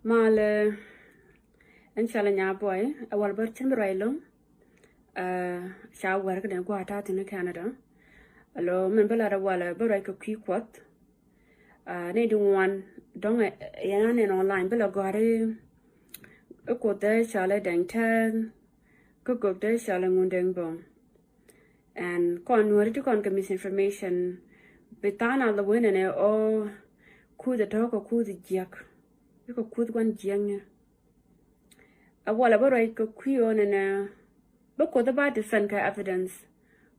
Mal inshallah Nyabuoy awal bar chimrailo sha work den go ata in Canada. Allo men bela wala bar ko kwat ne do one dong yan online bela gore ko de shala den tan ko de shala ngundeng bong and kon wori to kon misinformation betana the win ne o ku the talk ko ku the jack ko kud wan jiang a wala baro ko kuyo na bako da ba defend ka evidence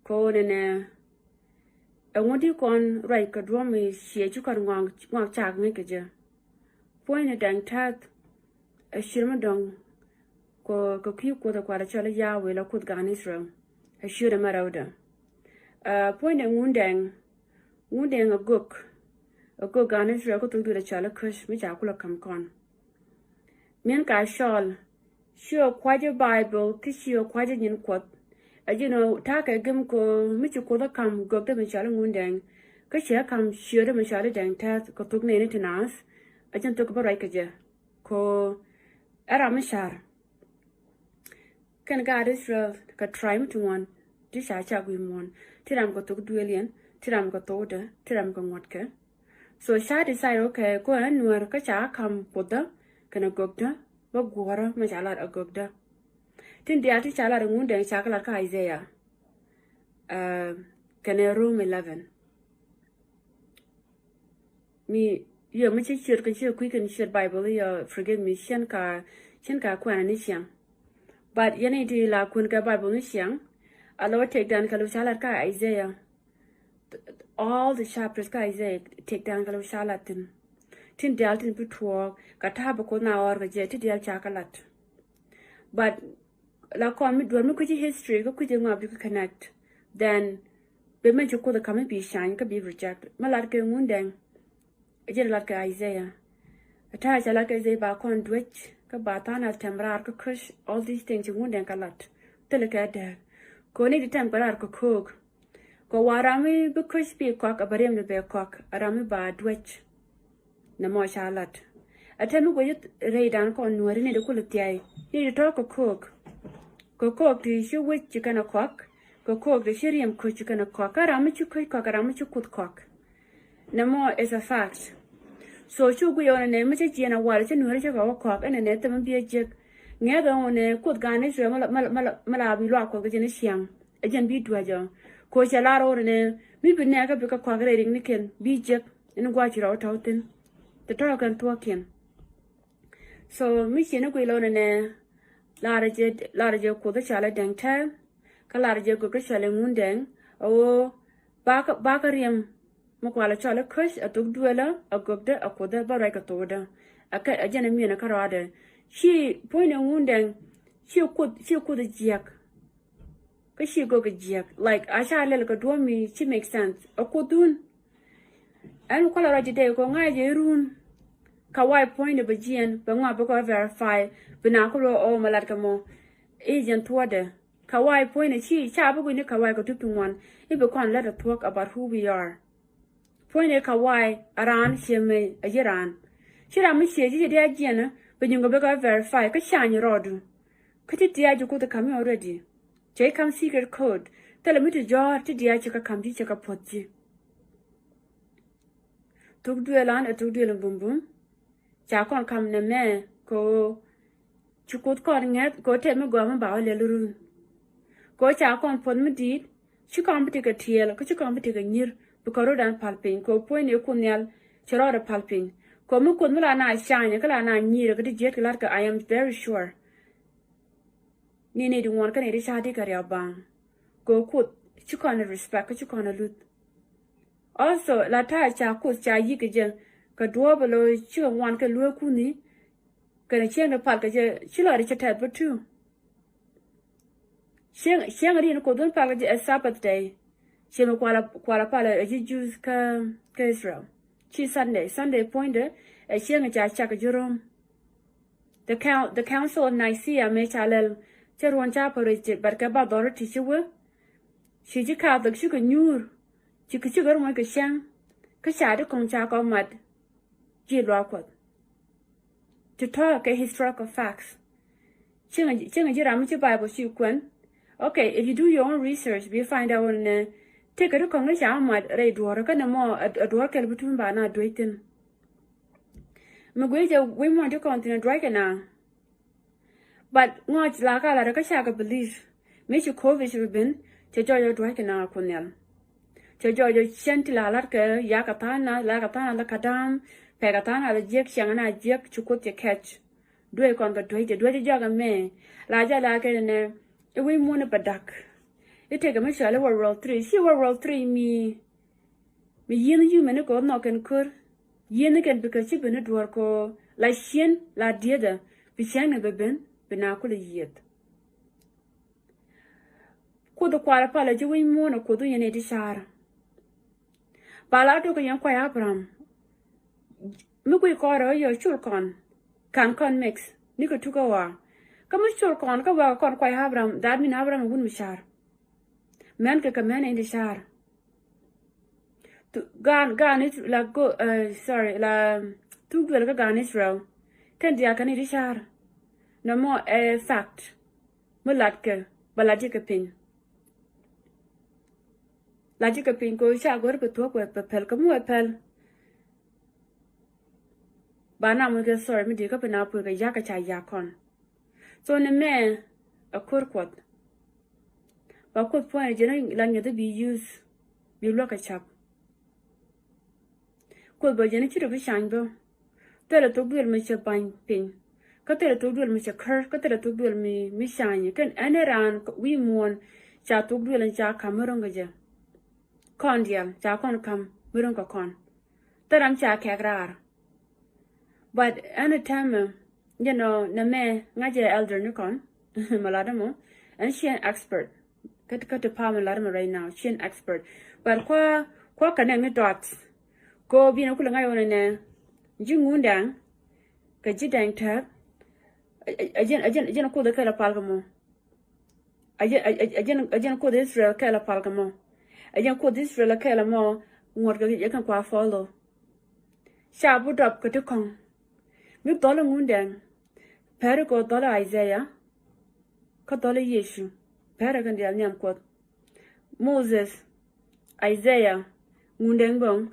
ko na a wodi kon right ka drum mi she ju kan ngong chak ne ke je point dang tat a shirma dong ko kuyo ko da kwara chala ya we la kud gan Israel a shura marauda point ngundeng a guk ko ganis ra ko tu du chala kush mi ja kula kam kon men ka shol sure kwaje bible ki sure kwaje nyin kwat ta ka gem ko mi chu ko da kam go da mi chala ngundeng ka she kam sure mi chala dang ta ko tu ne ni Naath to ko barai ka je ko ara mi shar kan ga Israel ka try mi tu wan di sha cha gwi mon tiram ko tu duelien tiram ko to da tiram ko ngot ka so sha decide okay ko Nuer ka cha kam poda kana gogda ba gora ma chala a gogda tin dia ti chala ngundeng cha kala ka Isaiah kana room 11 mi yo mi chi chir kan chi ku kan shir bible yo forgive me chen ka kwana ni xiang but yani di la kun ka bible ni xiang alo take down ka lu chala ka Isaiah all the chapters ka Isaiah take down ka lu chala tin dial tin butwo ka ta ba ko na or ga je ti dial chakalat but la kon mi do mi ku history ko ku je ngab ku connect then be me ko da kam bi shine ka bi reject malar ke ngundeng je la ka Isaiah ta ja la ka Isaiah ba kon dwich ka ba ta na temrar ka kush all these things ngundeng ka lat tele ka da ko ni di temporar ko kog ko warami bi kush bi ko ka barem de be ko arami ba dwich na mo shalat atemi go yit reidan ko Nuer ne de kultiai ni to ko kok ti shu wich kana kok ko de shiriam ko kana kok arami chu ko arami chu kut kok na mo is a fact so shu go yona ne mi je na wala che Nuer che ko kok ene ne tem bi je nge do ne kut gane shwe mala bi lo ko ge ne siang ajen bi duajo ko shalaro ne mi bi ne ka bi ka kok re ring ni ken bi je en gwa chi ro tautin the talk and talking so mi chene ko lo ne larje ko da chala dang ta ka larje ko ka chala ngundeng o ba ka riem mo ko la chala kush atuk duela agogda akoda ba ra ka toda aka ajana mi na karade shi point ngundeng shi ko da jiak ka shi go ga jiak like a sha le ka do mi shi make sense akodun an ko la rajide ko ngaje run kawai point of Bajian, Bangwa Boko verify, Binakulo or Malatamo, agent Twade. Kawai point a chi, Chabu in the Kawai go to one, if we can't let us talk about who we are. Point a Kawai, Aran, Shime, a Jiran. Shirami says, dear Jenna, but you go Boko verify, Kashan your order. Could it dare you go to come already? Jay come secret code, tell me to jar to dear Chaka come to check a potty. Took duelan a took duel boom boom. Cha kon kam na me ko chukut kon nget ko te me go ma ba le lurun ko cha kon pon me dit chi kon bi ka tiel ko chi kon bi ka nyir bu ko rodan palpin ko point e kunyal chero da palpin ko mu kun mala na shine kala na nyir ko di jet kala ka I am very sure ni ne di won kan e sha di ka ya bang ko kut chi kon respect ko chi kon lut also la ta cha kut cha yi ke je ka duobalo chi wan ka lu ku ni ka ne chen pal ka je chi la ri chat but tu chen ri ko don pal je Sabbath day chen kwala pala ji Jews ka Israel chi Sunday pointer a chen ja cha ka jurom the council of Nicaea me chalel cher wan cha pare je barka ba dor ti chi we shi ji ka da shi ka nyur chi gar ma ka shang ka sha de kong cha ko mat ji lo ko to talk historical facts. Chinga jira much Bible she kun. Okay, if you do your own research, we find out on take a look on the shamad ray dwarka no more a dwarka between bana dwaitin. Magwaja we want to continue dragon now. But much like a shaka belief, make you covish have been to joy your dragon now, Cornell. To joy your shentila latka, yakatana, lakatana, lakadam, pegatana, the jek, shangana, jek, to cook your catch. Do a conquer do a jog of me, Laja like it a way moon up a duck. You take a Michelle over roll 3, she will roll 3 me yin you men go knock and cur. Yin again because you've been at work or like shin, la dear, be shang never been, binocular yet. Could the quite apology we moon or could you need a shar? Balato young quite Abram. Mugui quarter your chulcon. Can mix. Nico took a war. Come a chulcon, go well, con quite Abram, that mean Abram wouldn't be shar. Man can come in the shar. Gan it la go sorry la tu gwel gan Israel kan dia kan iri shar no more a fact mulatke balajika pin lajika pin ko sha gor pe to ko pel ko mu pel bana mu ke sorry mi dika pina pu ga yaka cha yakon so ne me a kurkwat ba ko point jena la nya de be use bi loka chap could be any chip of a shango. Tell it to build me a pine pin. Cut it to build me a cur, cut it to build me shine. You can end around we mourn, chat to build and jack come rungaja. Condial, jack on come, murunga con. That I'm jack agrar. But any time, you know, Name, Naja elder Nikon, Maladamo, and she an expert. Cut the palm and ladama right now, she an expert. But qua can name dots. Go be no kulanga on a jingundang, Kajidang tab. Again, call the Kala Palgamo. Again, call this real Kala Palgamo. Again, call this real Kala more, what you can quite follow. Sharp put up Katukong. Milk dollar woundang. Perico dollar Isaiah. Cut dollar Yeshu. Paragon the Alniam quote. Moses, Isaiah, woundang bone.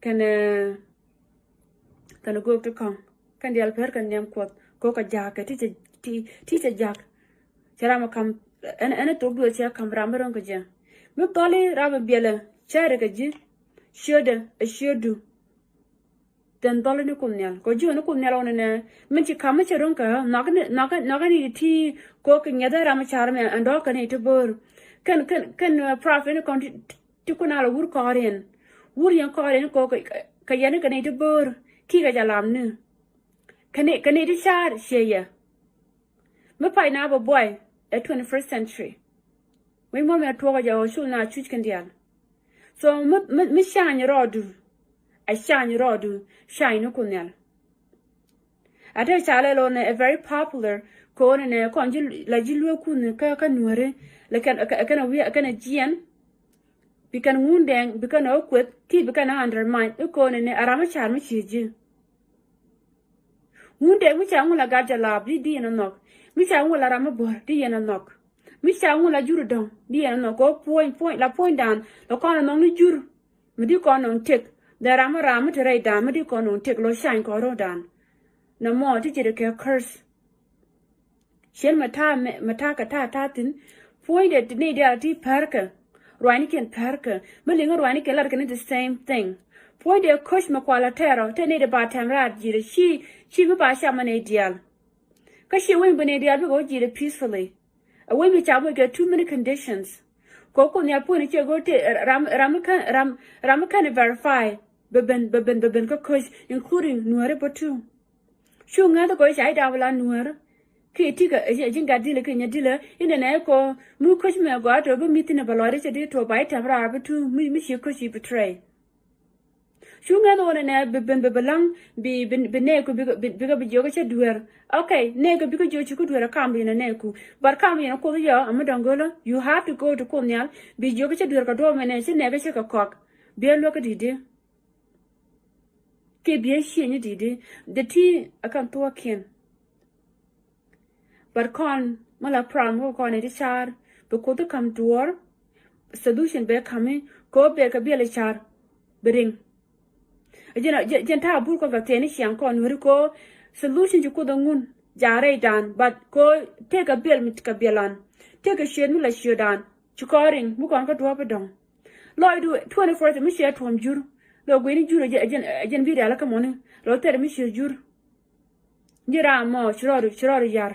Can go to come. Can the alper can name quote coca jack, teacher jack. Charama come and a to do a chair come rammer on gaja. Milk dolly, rabba biella, charagaji, sure do. Then dolly nucunel, go you nucunel on a minty come at your uncle, knock tea, cooking other ramacharme and dog can eat a burr. Can profit a country to kunala wood car in. Would you call in coke? Kayana can eat a burr, Kika Jalam. Can eat a shard, share. My pineapple boy, at 21st century. We want me to talk your shoe now, chicken deal. So, Miss Shine your order. I shine your order, shine no kunel. At a child on a very popular corn and a conjure like Jilu Kun, Nuer, like a kind of Gian. Bekan woundang, bekan awkward, keep bekan undermine, a corn in a ramachar machine. Woundang, which I will a gadja lab, the and a knock, which I will a ramabor, the and a knock. Which I will a juradon, the and a knock, go point, la point down, the corner among the jur. Medicon on tick, the rama to ride down, medicon on tick, lo shine corro down. No more, did you curse? Shell mataka tatin, pointed the nadir parker. Rwanick and Parker, Milling or Rwanick and the same thing. Point their cush maquala terror, tenade about Tamrad, she will buy shaman a deal. Cause she went when a deal go jita peacefully. A way which I will get too many conditions. Coco near point you go to Ramakan verify, Beben cush, including Nuer too. Shung other goes I double Nuer. Kitika, a jinga dealer in your dealer in an echo, Moo Cushman got over meeting a ballot to buy Tamra to Miss your cushy betray. Shungan on an air belang be benego bigger be yoga duer. Okay, nego because you could wear a cambi in a neku, but come in a colia, a madongola, you have to go to Cornell, be yoga duer a dorman and never shake a cock. Be a look at it, dear. ke bia shi ni di the tea akan to ken but con mala pram ko con ni char be ko to kam door solution be kame ko be ka bia le char bring jen ta bur ko ga teni siang kon wuri ko solution ju ko dangun jare dan but ko take a bill mit ka bilan take a shed mi la shedan chukoring mu kon ka do pa dong loy do 24th mi she tom jur lo gwe ni jur jen bi ala ka moni lo ter mi she jur jira mo shiro yar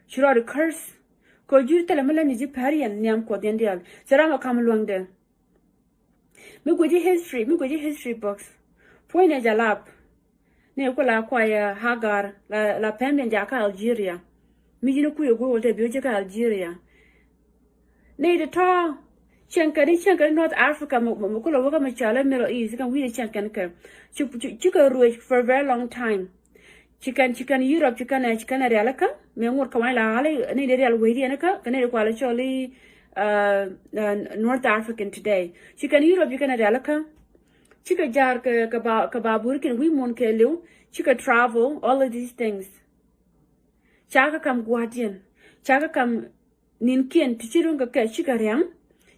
shiro curse ko jur tele mala ni ji parian nyam ko den dial sara ma kam luangde mi go history books point e jalap ne ko la kwa ya Hagar la pembe jaka Algeria mi jino ku yogo wolte bi jaka Algeria ne de to chenkari North Africa mo ko lo ga ma chala Middle East kan wi chenkan ka chika ruwa for a very long time chikan Europe chikan real ka me ngor ka wala ale ne de real wi ne ka ne ko ala choli North African today chikan Europe chikan real ka chika jar ka babur ken we mon ke lu chika travel all of these things chaka kam guardian chaka kam nin ken tichirun ka chika riam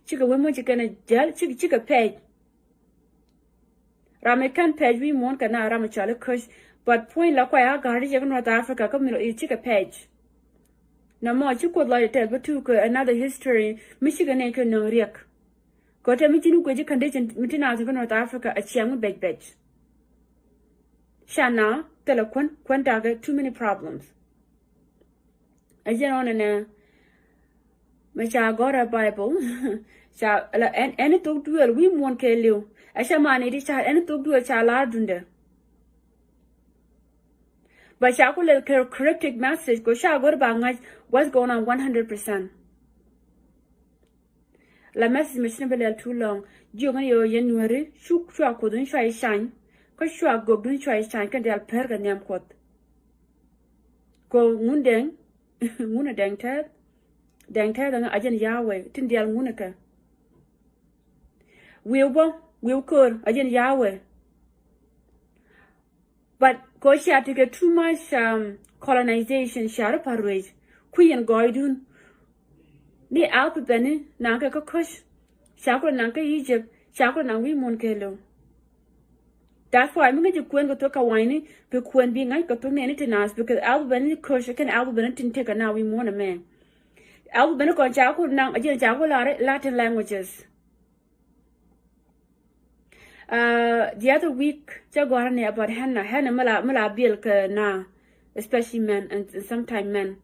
chika we mon chika na jal chika page ramekan page we mon kana ramachala kush but point la kwa ya gardi chika North Africa ka Middle East chika page na mo chiko la tell but to another history Michigan ne ke no riek ko ta mitinu ko je condition mitina to North Africa a chiang beg shana telekon daga too many problems ajen on na ma cha gora Bible cha and to duel we mon ke liu a sha mani di cha and to duel cha la dunde but cha ko le corrected message ko sha gora ba ngai what's going on 100%. La message machine bel too long jonga yo yen Nuer shuk shwa ko dun shwa shine ko shwa go dun shwa shine kan dal per ga nyam kot ko ngundeng nguna deng ta da ajen yawe tin dal nguna ka we'll ko ajen yawe but ko sha to get too much colonization shar parwej kuyen goidun ni alphabet na ka kush shakro na ka Egypt shakro na we mon kelo that's why I'm going to kwen go to ka wine be kwen bi ngai ko to ne ni nas because alphabet kush kan alphabet tin take na we mon a man alphabet ko shakro na ajin shakro Latin languages the other week jagwarne about henna mala bil ka na especially men and sometimes men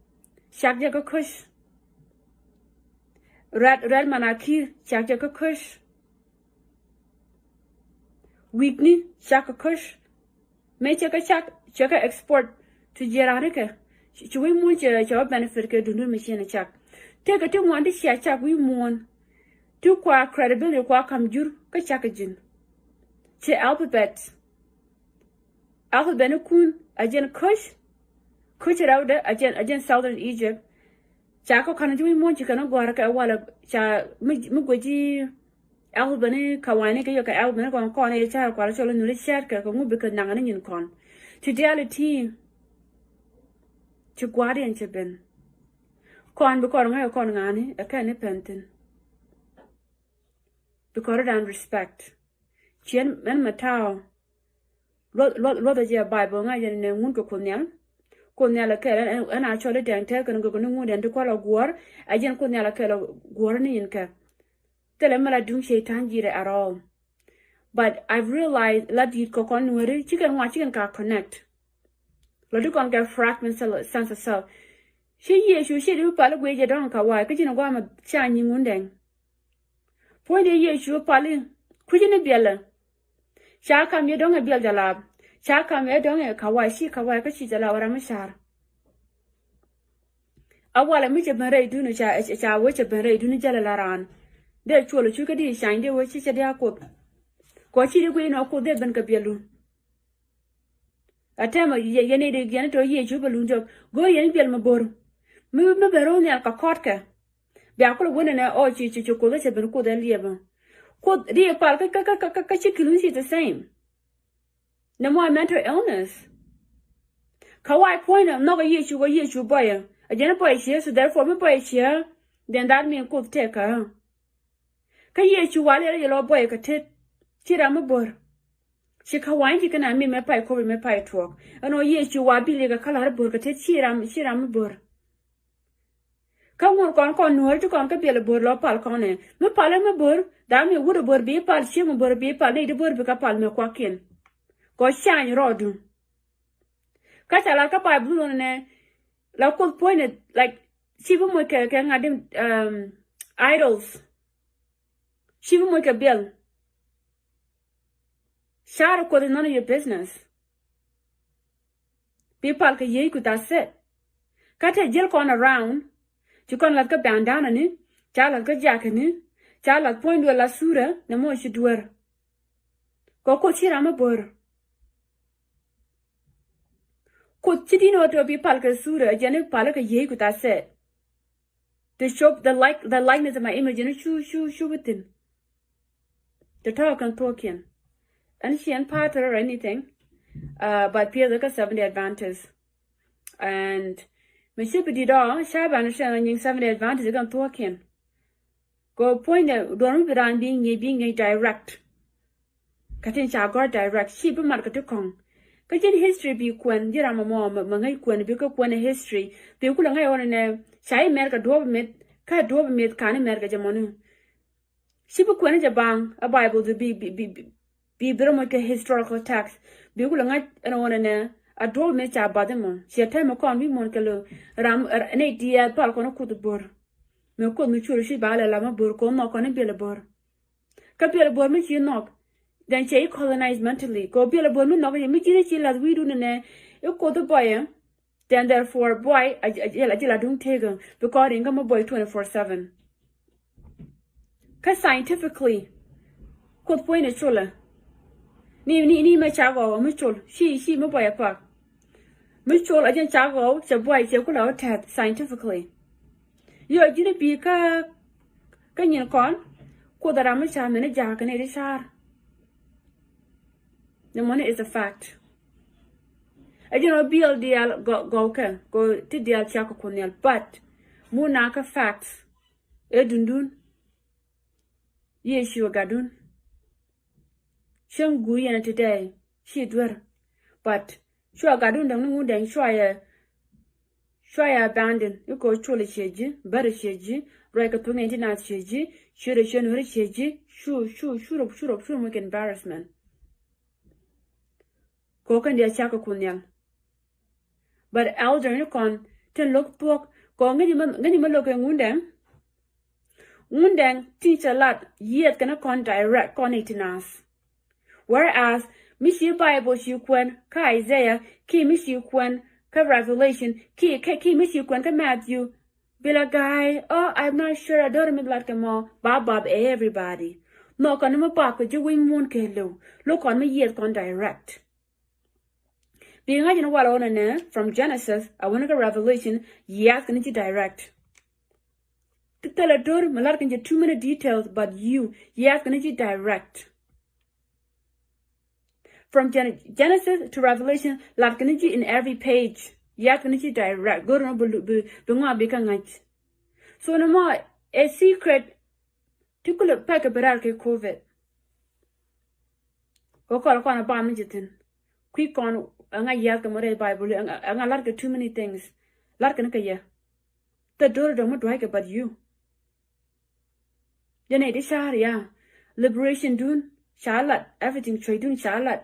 shak jaga kush Red manakir chaka kush weekly chaka kush me chaka export to Jeranica we want your benefit ke dundu machine chak take a two one to chak we mon to qua credibility qua kam jur ka chaka jin che alphabet kun ajen kush rauda ajen southern Egypt chako kana jui mon chikana gwara ka wala cha mugwaji albane kawane ka yoka albane kon kon e cha kwala cholo nuri share ka ko ngubi ka nangana nyin kon to reality to guardian cheben kon bi kon nga kon ngani akane penten because dan respect chen men matao lo da je Bible nga yen ne ngun ko kunyala kela and actually dang te kan go ngu den to kola gwar ajen kunyala kela gwar ni inka tele mala dung shaitan jire at all but I've realized la dit ko kon Nuer chicken ka connect la du kon get fragment sense of self she du pala gwe je don ka wa ka jina gwa ma cha nyi ngundeng point ye shu pala kujine biela sha kam ye don biel jalab chaka me don e kawashi ka chi jala wara mashar awala mi je bare dunu cha wo che bare dunu jala laran de cholo chu ka di shine de wo chi che dia ko chi de ko no ko de ben ka bielu atema ye ne de gen to ye chu balun jo go ye biel mabor mi bero ne ka kotka bia ko wona na o chi ko de che ben ko de lieba ko ri pal ka chi kilun chi the same no more mental illness. Kawai point of no issue boy. A general boy here, so therefore my boy here, then that mean could take her. You while your boy could tit. Chirama bor. She kawaii you can I mean my pie cover my pie talk. And oh yes, you are billy a color burger tit chiram bor. Come on, Nuer to conquer Bill Bur lo palcone. No palama bur, damn you would a bur be a pal, shim bur be a pal, lady bur be a palma quakin. Go shine rodu. Kata like a pie blue on a local pointed like Shivamuka can add idols. Shivamuka bill. Shara could none of your business. People can ye could that's it. Kata jill con around. You can like a bandana, ni, child like a jacket, ni, child like point to a lasura, no more should wear. Go coach here, I'm a bur. Could Chitino to be palka sura, Jenny palaka ye could I said. To show the likeness of my image in a shoe within. The talk and talking. And she ain't part or anything. But Pierre like a 70 advantage. And Mississippi did all, Shaban and 70 advantage again talking. Go point out, don't be on being a direct. Katin shall go direct, sheep market to Kong. Katin history be quen, dear I'm a mom, Mangai quen, because when a history, be cooling I want to know, Shy America Dobermit, Cat Dobermit, can America Jamonu. Sheep quen a bang, a Bible to be Bromoka historical text, be cooling I want to know. A drove me cha bademo. She a time a con we monkalo, ram an 8 year palcon could bor. Me could mature she bala lama burco knock on a billabor. Capilla bor me you knock. Then she colonized mentally. Go billabor me knock immediately as we do in you call the boy. Then therefore boy I don't take him because I'm a boy 24/7. Cause scientifically could point a chola. Ni me chago mutual. She my boy a park. Mutual agent chago, the boy she could out at scientifically. You are gonna be can you con? Could the Ramacham in a jack and it is hard. The money is a fact. I do not build the go to the Chacoconial, but Munaka facts. Edundun. Yes, you are gadun. Shang Guyan today, she dwer, but sure gadun the moon and shire abandon. You go truly sheji, better sheji, break a 29 sheji, should a shenuri sheji, sure, make embarrassment. Coke and the chaka kunyal. But elder you con, ten look book, go get him look and woundang teach a lot, yet gonna con direct con it in us. Whereas, Miss Bible, you quen, ka Isaiah, ki Miss you quen, ka Revelation, ki Miss you quen, ka Matthew, be like guy, oh, I'm not sure, I don't like them all, Bob, everybody. Knock on my back with you wing moon kilo, look on me yet gone direct. Being I know what on from Genesis, I want to go Revelation, yes, gonna you direct. To tell a door, my lot can get too many details, but you, yes, gonna you direct. From Genesis to Revelation, Latkaniji in every page. Yakanichi direct. Go on Bunga. So no more a secret to cool pack a berarke COVID. Go call upon a barmagetin. Quick on a yakamore Bible and I like too many things. Larkanaka. The door don't like about you. Yanadi Sharia. Liberation dune. Charlotte. Everything trade dune Charlotte.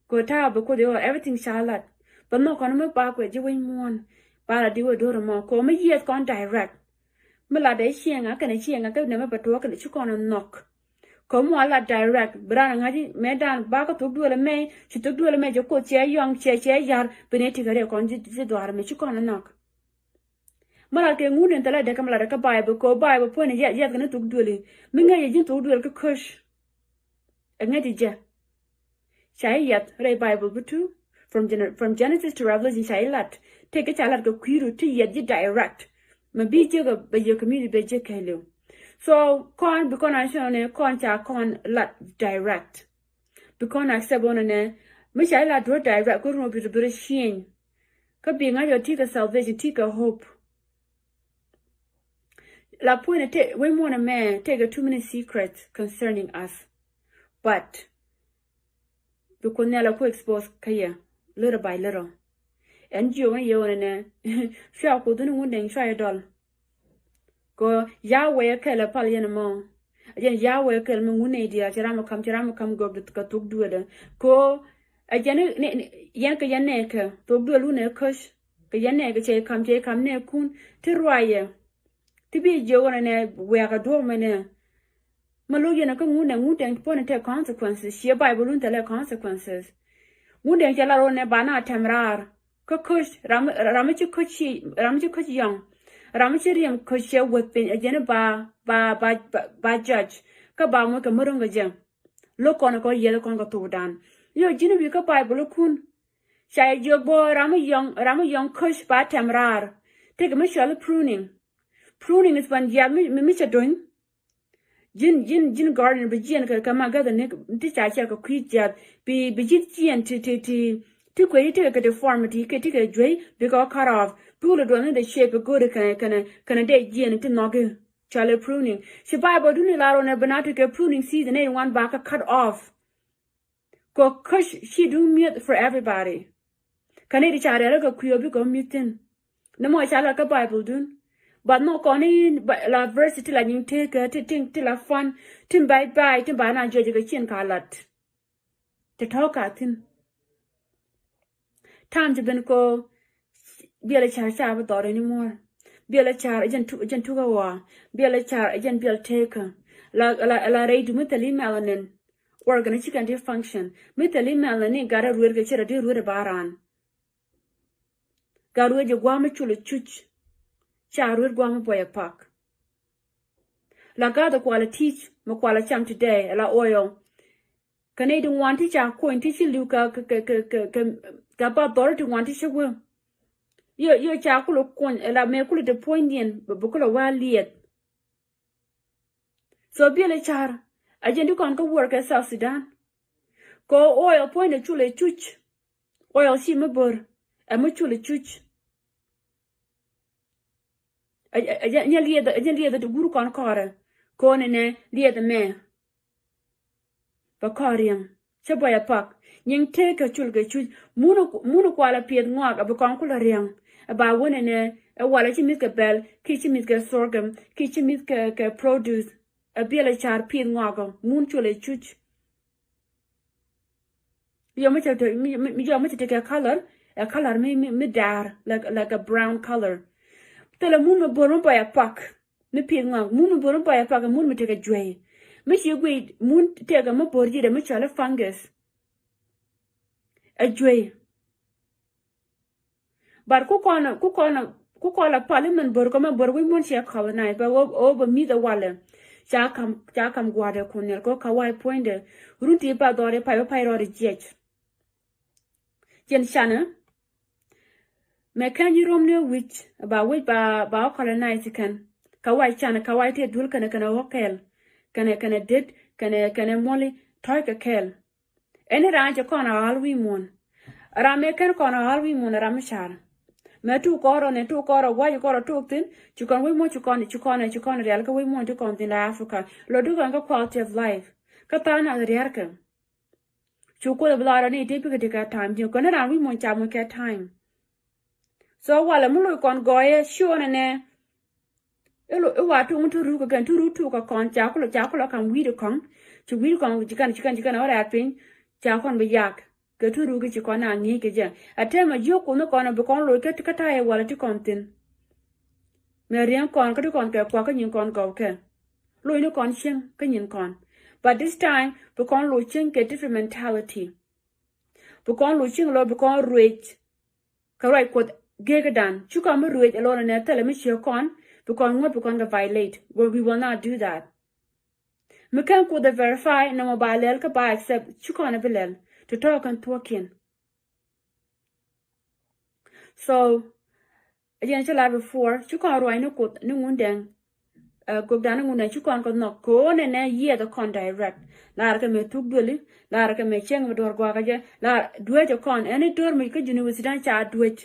Go tab because they are everything Charlotte. But no con me back with you in one. But I do a door more. Call me yet gone direct. Melade sheang, I can sheang, I can never but walk and you can knock. Come on, la direct. Brown and Medan back to do a may. She took do a major coach, young chair yard, beneath her conjunct door, and you can knock. Malake wouldn't let the come like a Bible, go Bible point yet gonna took duly. Minga you to do a cush. A netty Shy yet, Ray Bible but two. From Genesis to Revelation, Shy lat. Take a child go queer to yet direct. Maybe jigger by your community by Jacalo. So, because I show a con lat direct. Because I said on me shai la do direct go no be shin ka bi nga yo take a salvation take a hope la point we want a man take a too many secrets concerning us but the Cornella ko expose kaya little by little and you ne sha ko dun won den sha dol go Yahweh kala pal yen mo again Yahweh kala mo ne dia tirama kam go ka tok duada ko again yan ka yan ne ka tok du lu ne kush ka yan ne ka che kam ne kun ti roye ti bi je ne we ka do me ne malo yen ka ngun den pon te consequences she Bible un tele consequences ngun den jala ro ne bana temrar ka kush ram chi kuchi yang Ramachiriam Koshe whipping again ba judge, Kabama Kamurunga jam. Look on a go yellow conga to down. Yo, Jinabika Bible kun. Shy your boy Rama young Kush ba tamrar. Take a Michelle pruning. Pruning is when Micha doing. Jin garden be Jin Kamaga the nick discharge a quick jab be Jin to create a deformity, take a dray, because cut off. Pull it on the shape of good can a day Jin to knock it. Charlie pruning. She Bible do not on a banatica pruning season, one back a cut off. Go cush she do mute for everybody. Can it child a queer because mutin? No more shall like a Bible do. But no conning but la verse till I take her to think till I fun, to bye to buy not judge a chin carlot. To talk at him. Time to been go. Be a char Salvador anymore. Be a char agent to go war. Be a char agent bill taker. La raid mutali melanin. Organ chicken function. Mutali melanin got a real get a deal with a baran. Got with your guamachula chuch. Char with guama boy a puck. La gada quala teach, Maquala cham today, la oil. Canadian want teach our coin teach Luca Gaba Dorothy want teach a will. Yo chakulo kon la mekulu de poindien bukula wa liet. So be a char. Agent can go work at South Sudan. Go oil point a chule chuch. Oil see my bur. A muchule chuch. A nearly the guru con car. Conene near the man. Bacarium. Chaboy a puck. Ying take a chulga chuch. Munuquala pied ngog of a conqueror ring. About one and a wallet miska bell, kitchen miska sorghum, kitchen miska produce, a bill char pin waggle, moonchule chuch. You much to take a color me dar, like a brown color. Tell a moon burn by a puck. Me pin wag, moon burn by a puck, and moon me take a dray. Miss you wait, moon take a mopori, a mutual fungus. A dray. But kukola parliament burgoma burwin won't share colonize, but over me the wallet. Jakam guarda cornel go kawai pointer, runti badore pyro jet. Jen Shanna Mekan you room near which about which ba colonize can. Kawai chana kawai te dulkan a hokel. Can a did, can a molly, toik a kel. Any ranch a corner all we moon. A ramekan corner all we moon a ramashar. Me tu koro ne tu koro why you koro tu tin you can we want you can real we want to come in Africa lo do kan quality of life katana riarka chuko the blood ni typical time you can around we want jam ke time so wala mulu kon goye sure ne elo wa tu mutu ru kan tu ru tu ka kon jakulo kan wi de kon tu wi kon jikan ora pin jakon be yak ke tu ru ki kon angi ke ja atema joko no kon be kon lo ke kataye wala ti kontin me rian kon ka kon ke kwa ka nyin kon ko ke lo ni kon chen ka nyin kon but this time be kon lo chen ke different mentality be kon lo chen lo be kon ruet ka right ko gegadan chu ka me ruet alone ne tele me che kon be kon ngot be kon ga violate well, we will not do that me kan ko the verify na mobile ka ba accept chu kon belel to talk and talking. So again shall I before you can't write no good no one then go down nguna chu kon ko no ko ne ye the con direct la ka me thok dweli la ka me cheng dor gwa ka je la dwe jo kon any dor mi ka university cha dwe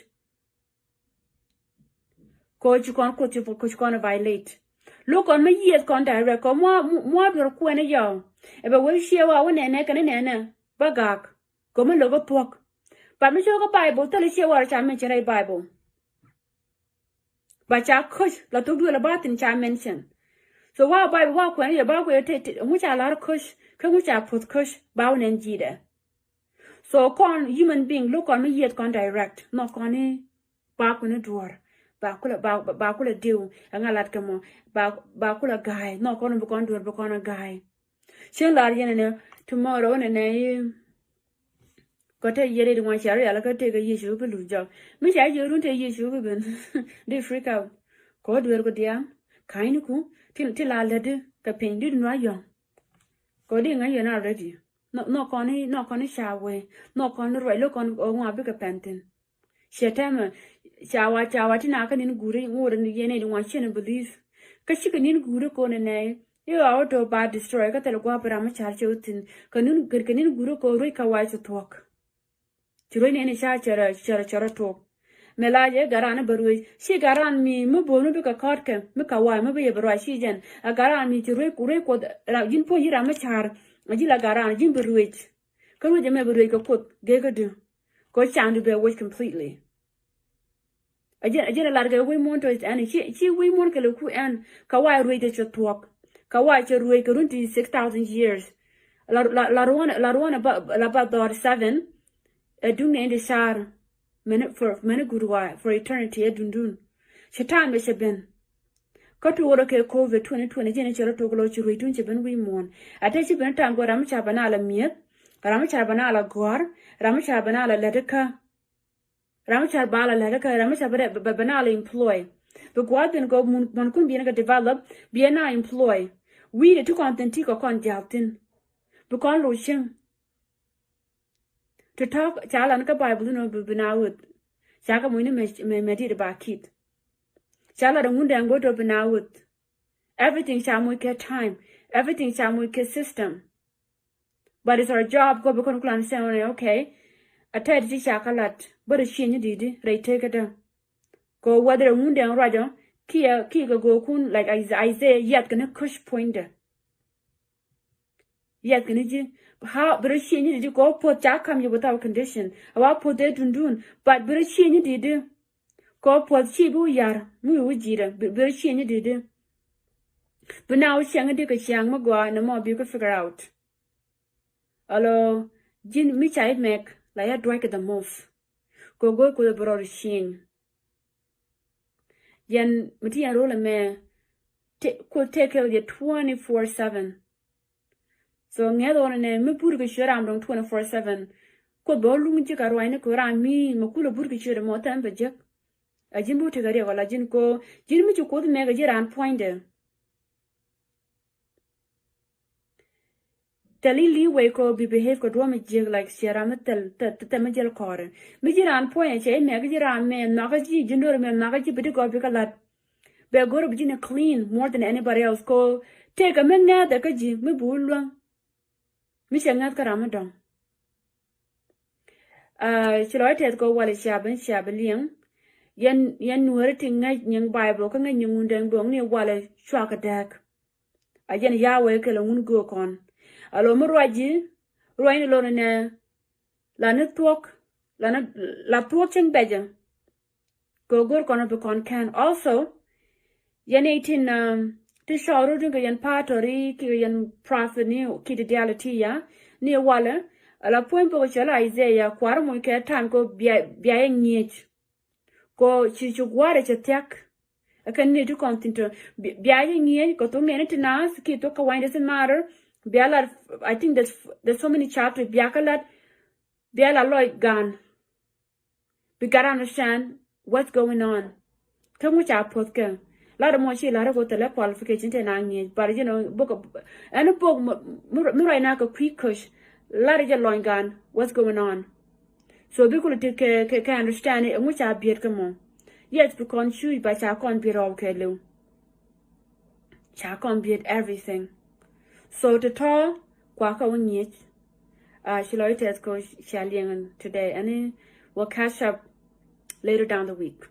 ko chu kon ko chu kon violate look on me ye con direct ko mo dor ku ne yo e be we she wa ne ka ne bagak ko me logo thok ba me cho ko bible tele she wa cha me chere bible ba cha kush la thok dwela ba tin cha mention. So while Bible walk when you about which a lot of kush, can which I put kush, bound and jida. So con human being look on me yet con direct, knock on it, back on the door, bakula deal, and I let come on, bakula guy, knock on a guy. She'll lie in tomorrow and a got a year in one sherry, I could take a issue of a lose job. Miss I you don't take issue of it. They freak out. God will go down, kind of cool. Till I let it, the pain didn't know young. Coding I already. Knock on a shower, knock on the right look on one bigger panting. Shatama, shower, tinakan in guri, more than the yen one shin believe. Cause she can in guru con a nay. You are to bad destroy, got a guaparama charchotin, canun guru ko rika wise to talk. To rain any chara talk. Melaje garana barui she garan mi mubonu bika karka mika wa mabe barua shi jen a garan mi to ko la jin po hira machar ajila garan jin baruit ko je me barui ko put gegadu ko chandu be which completely ajira larga we monto and she we mon kele ku an ka wa ruite to talk ka wa che ruite runti 6,000 years la ruana ba dor 7 dung ne shar minute for gurwa for eternity dundun shaitan be sheben katu woro ke covid 2020 jene chero to glo chiru tun cheben wi mon ate cheben tan go ram chabana la miet ram chabana la gor ram chabana la ledeka ram chabala ledeka ram chabana banala employ the god then go mon kun bi na develop bi na employ we the to content ko kon japtin bu kon lo shin to talk chalan ka bible no binawut chaka moine me did ba kit chala ngunde ngo to binawut everything chamu ke time everything chamu ke system but it's our job go bekon plan say okay ated ti chaka lat but shin didi right take it go whether ngunde rajo ki go kun like Isaiah yet gonna kush pointer yet gonna ji how but she did go put jack come you without condition about put it dun but she did go put she bu yar mu jira but she did but now she ang did a ma go no more you could figure out hello jin mi chai make like a drink the most go the bro shin yen mtia roll me could take care of you 24/7. So ngado ne me purga shira am 24/7 ko bo lungu ji karo ine ko rami mo kulo burga shira mo tambe je ajin bu tegari wala jin ko jin mi ko me ga jiran point tali li we ko bi behave ko do me je like shira metal te me jel kore mi jiran point che me ga jiran me na ga ji jindor me na ga ji bi ko bi kala be goro bi ne clean more than anybody else ko take a me na da ka ji me bulwa Mishangat Karamadon. Chiloited go while shabaliang. Yen Nuer ting young Bible, can young dang bong near while shark attack. A yen Yahweh kill go con. Aloma Raji, Roin alone Lana thok, La thwaching bedger. Go good con can also. Yen 18 to show yan patori yan prophet ni kidality ya ni wala ala point po chala Isaiah kwar mo ke time ko bia nyech ko chichu gware chatak akan ni to continue bia nyech ko to mene tinas ki to ka wine doesn't matter bia la I think there's so many chapters bia kalat bia la loy gan we gotta understand what's going on kamu cha podcast lot of more she lot of go to the qualification to nang but you know book and a book right now a quick kush lot of your long gun what's going on so we could take can understand it and which I beard come on yes because shoot by cha con be okay lu cha complete everything. So the tall kwaka unyich. Shiloitet ko shaliang today, and we'll catch up later down the week.